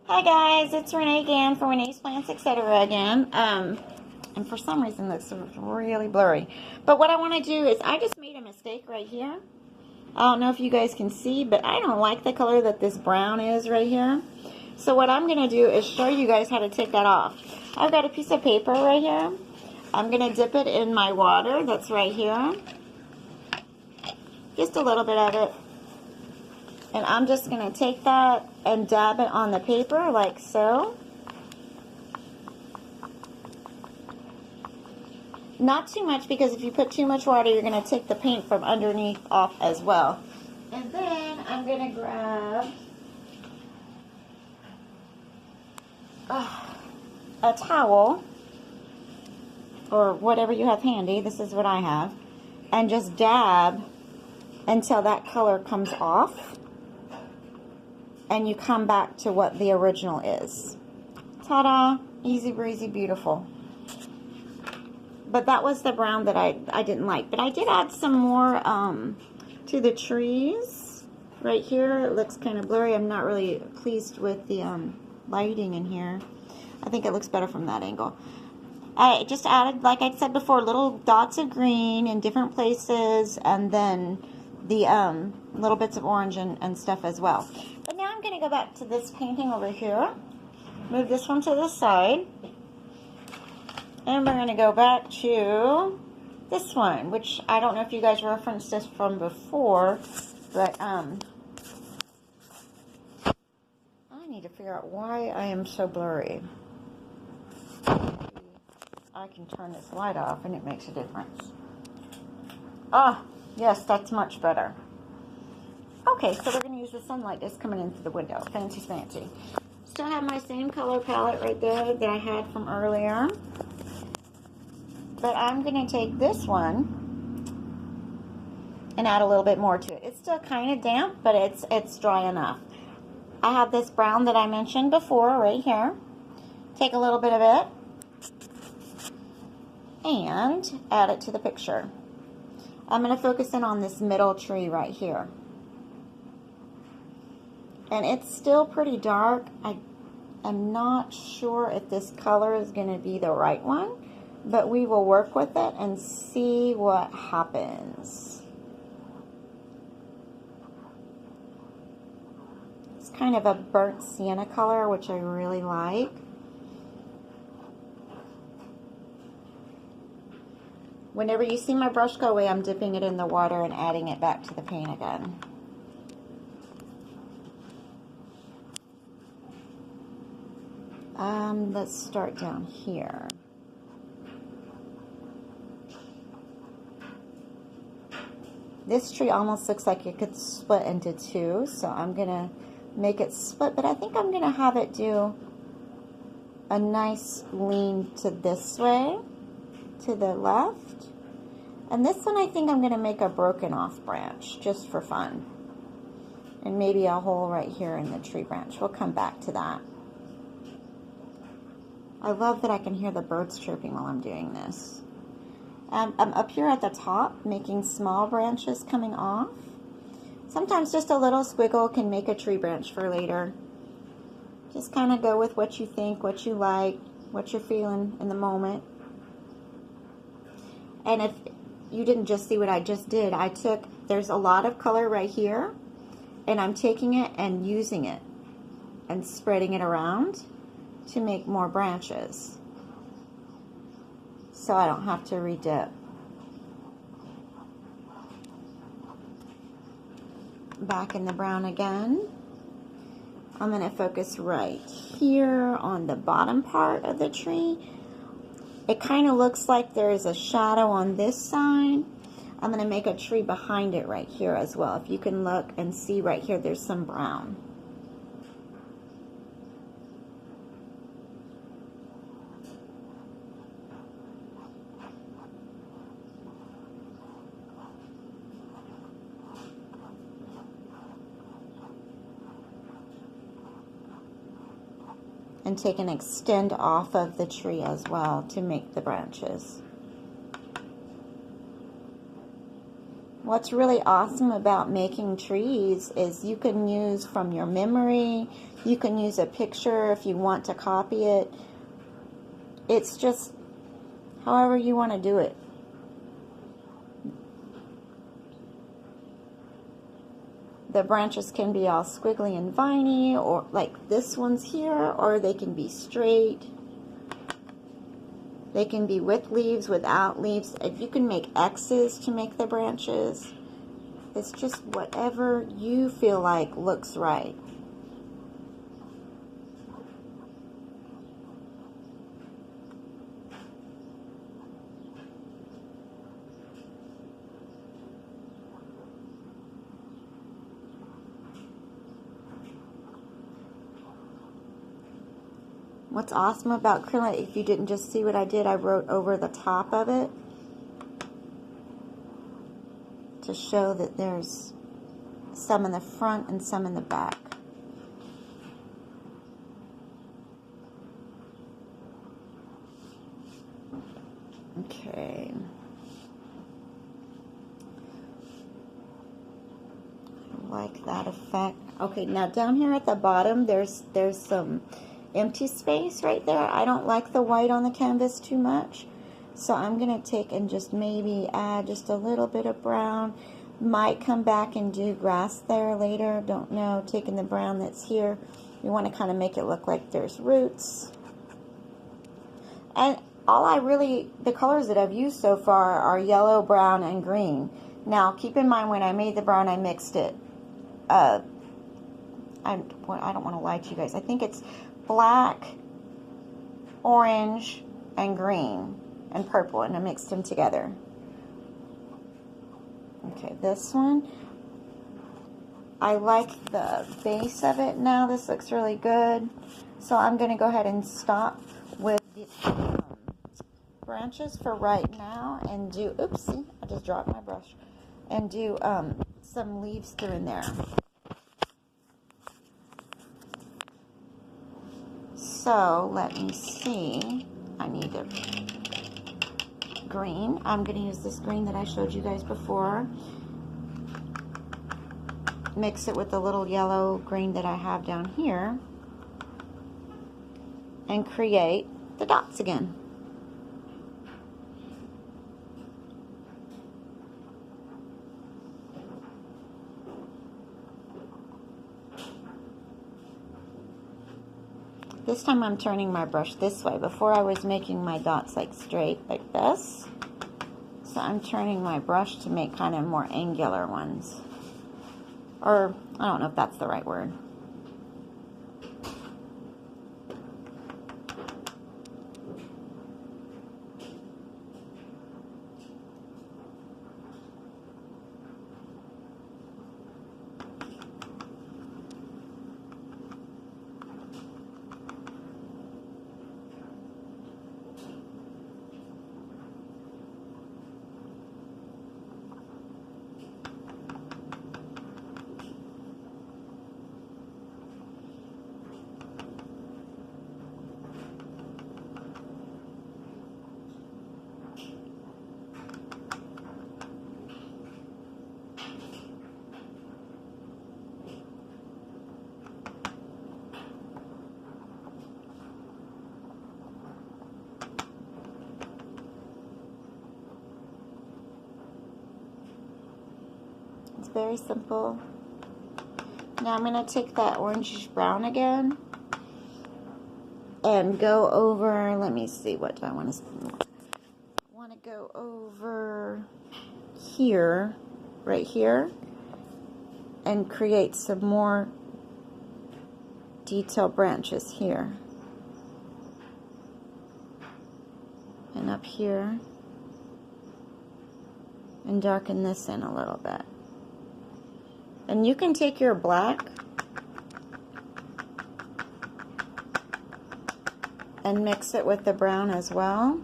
Hi guys, it's Renee again for Renee's Plants Etc. again. And for some reason this is really blurry. But what I want to do is I just made a mistake right here. I don't know if you guys can see, but I don't like the color that this brown is right here. So what I'm going to do is show you guys how to take that off. I've got a piece of paper right here. I'm going to dip it in my water that's right here. Just a little bit of it. And I'm just going to take that and dab it on the paper like so. Not too much, because if you put too much water, you're going to take the paint from underneath off as well. And then I'm going to grab a towel or whatever you have handy. This is what I have. And just dab until that color comes off. And you come back to what the original is. Ta-da! Easy breezy, beautiful. But that was the brown that I didn't like. But I did add some more to the trees. Right here, it looks kind of blurry. I'm not really pleased with the lighting in here. I think it looks better from that angle. I just added, like I said before, little dots of green in different places. And then the little bits of orange and stuff as well. But now I'm going to go back to this painting over here. Move this one to the side. And we're going to go back to this one, which I don't know if you guys referenced this from before, but I need to figure out why I am so blurry. I can turn this light off and it makes a difference. Ah, yes, that's much better. Okay, so we're going to use the sunlight that's coming in through the window. Fancy fancy. Still have my same color palette right there that I had from earlier. But I'm going to take this one and add a little bit more to it. It's still kind of damp, but it's dry enough. I have this brown that I mentioned before right here. Take a little bit of it and add it to the picture. I'm going to focus in on this middle tree right here. And it's still pretty dark. I'm not sure if this color is going to be the right one, but we will work with it and see what happens. It's kind of a burnt sienna color, which I really like. Whenever you see my brush go away, I'm dipping it in the water and adding it back to the paint again. Let's start down here. This tree almost looks like it could split into two, so I'm going to make it split, but I think I'm going to have it do a nice lean to this way, to the left. And this one I think I'm going to make a broken off branch, just for fun. And maybe a hole right here in the tree branch. We'll come back to that. I love that I can hear the birds chirping while I'm doing this. I'm up here at the top making small branches coming off. Sometimes just a little squiggle can make a tree branch for later. Just kind of go with what you think, what you like, what you're feeling in the moment. And if you didn't just see what I just did, there's a lot of color right here, and I'm taking it and using it and spreading it around to make more branches, so I don't have to redip. Back in the brown again. I'm going to focus right here on the bottom part of the tree. It kind of looks like there's a shadow on this side. I'm going to make a tree behind it right here as well. If you can look and see right here, there's some brown. And take and extend off of the tree as well to make the branches. What's really awesome about making trees is you can use from your memory, you can use a picture if you want to copy it. It's just however you want to do it. The branches can be all squiggly and viney, or like this one's here, or they can be straight. They can be with leaves, without leaves. You can make X's to make the branches. It's just whatever you feel like looks right. What's awesome about acrylic, if you didn't just see what I did, I wrote over the top of it to show that there's some in the front and some in the back. Okay. I like that effect. Okay, now down here at the bottom, there's some empty space right there. I don't like the white on the canvas too much, so I'm gonna take and just maybe add just a little bit of brown. Might come back and do grass there later, don't know. Taking the brown that's here, you want to kind of make it look like there's roots. And the colors that I've used so far are yellow, brown, and green. Now keep in mind, when I made the brown, I mixed it. I don't want to lie to you guys. I think it's black, orange, and green, and purple, and I mixed them together. Okay, this one, I like the base of it now. This looks really good. So I'm going to go ahead and stop with the branches for right now and do, oopsie, I just dropped my brush, and do some leaves through in there. So let me see, I need a green. I'm going to use this green that I showed you guys before. Mix it with the little yellow green that I have down here and create the dots again. This time I'm turning my brush this way. Before I was making my dots like straight like this. So I'm turning my brush to make kind of more angular ones. Or, I don't know if that's the right word. It's very simple. Now I'm going to take that orangish brown again and go over, let me see, what do I want to go over here, right here, and create some more detailed branches here. And up here. And darken this in a little bit. And you can take your black and mix it with the brown as well.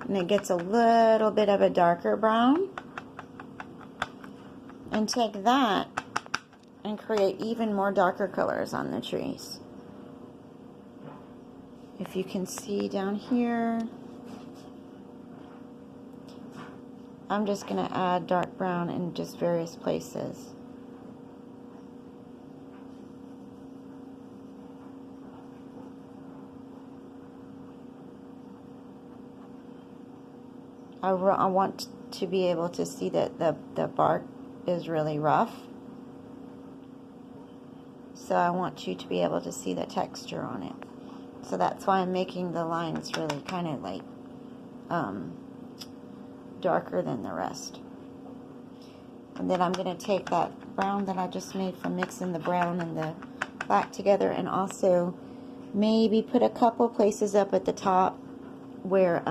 And it gets a little bit of a darker brown. And take that and create even more darker colors on the trees. If you can see down here. I'm just going to add dark brown in just various places. I want to be able to see that the bark is really rough. So I want you to be able to see the texture on it. So that's why I'm making the lines really kind of like darker than the rest. And then I'm going to take that brown that I just made from mixing the brown and the black together, and also maybe put a couple places up at the top where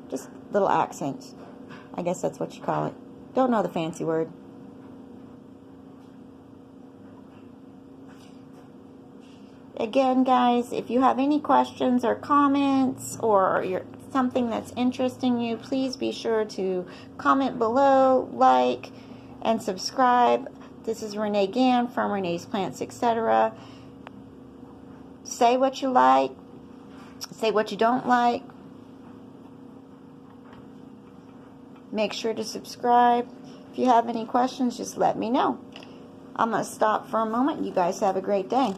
just little accents. I guess that's what you call it. Don't know the fancy word. Again, guys, if you have any questions or comments, or something that's interesting you, please be sure to comment below, like, and subscribe. This is Renee Gann from Renee's Plants, etc. Say what you like. Say what you don't like. Make sure to subscribe. If you have any questions, just let me know. I'm going to stop for a moment. You guys have a great day.